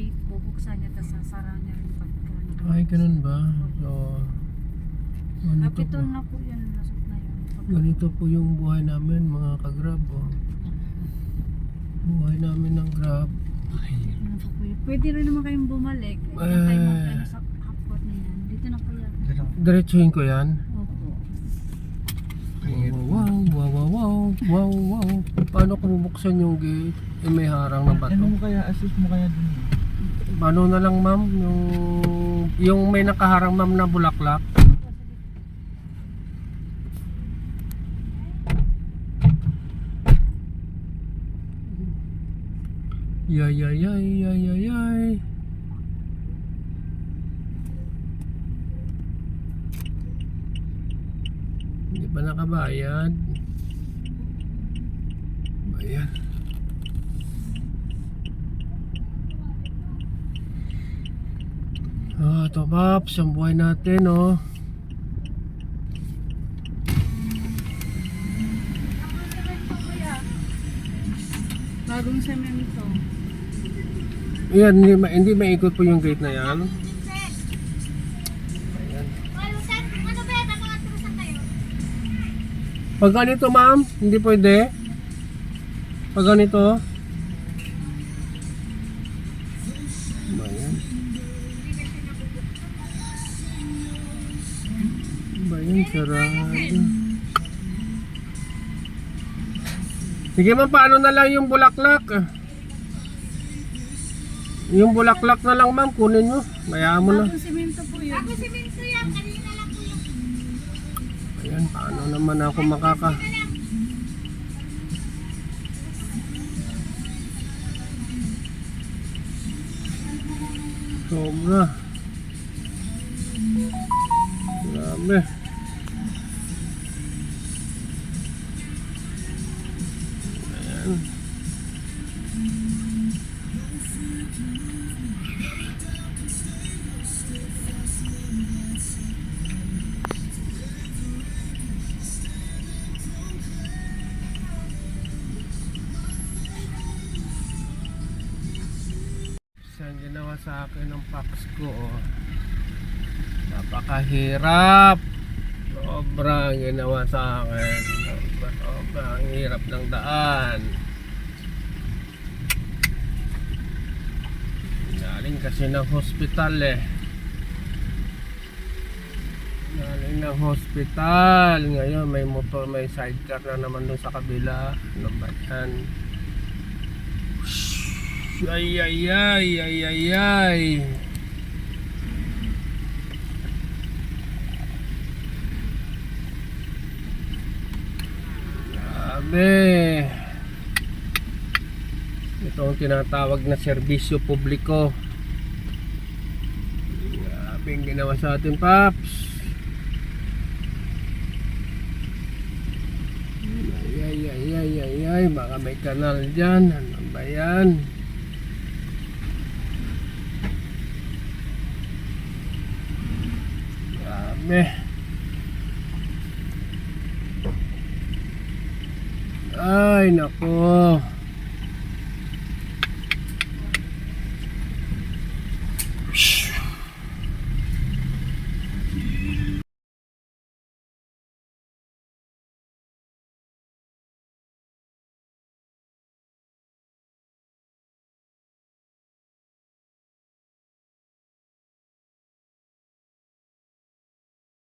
gate, bubuksan niya, tapos sasara niya rin pagka Ay, ganun ba? So, ganito po. Kapitol na po yan, lasot na yun. Ganito po yung buhay namin, mga ka-Grab. Oh. Buhay namin ng Grab. Ano po yun? Pwede rin naman kayong bumalik. Diyan kayo mag-ano sa hotpot na yan. Dito na po yan. Diretsuhin ko yan. Opo. Wow, wow, wow, wow, wow, wow. Paano ko bubuksan yung gate? Eh, may harang na bato. Ano mo kaya, assist mo kaya dun? Paano na lang, ma'am? Yung may nakaharang, ma'am, na bulaklak. Yay, yay, yay, yay, yay, yay. Hindi pa nakabayad. Bayad. Ito paps, ang buhay natin, oh. Bagong semento. Yan, hindi maikot po yung gate na yan. Ayan. Pag ganito, ma'am, hindi pwede. Pag ganito. Ayan. Ayan, sarado. Sige ma'am, paano na lang yung bulaklak? Yung bulaklak na lang ma'am, kunin nyo. Mayaan mo na. Bagong semento po yun. Bagong semento yan, kanina lang po yung... Ayan, paano naman ako makaka... Sobra. Grabe. Ayan. Ang ginawa sa akin ng Pax ko, oh. Napakahirap. Sobrang ginawa sa akin. Sobrang hirap ng daan. Galing kasi ng hospital eh. Galing ng hospital. Ngayon may motor, may sidecar na naman doon sa kabila. Ano ba yan? Ay ay ay ay ay ay. Grabe. Ito ang tinatawag na serbisyo publiko. Grabe ang ginawa sa atin, Paps. Ay ay ay ay ay ay. Baka may kanal dyan. Ano ba yan? Ay nako.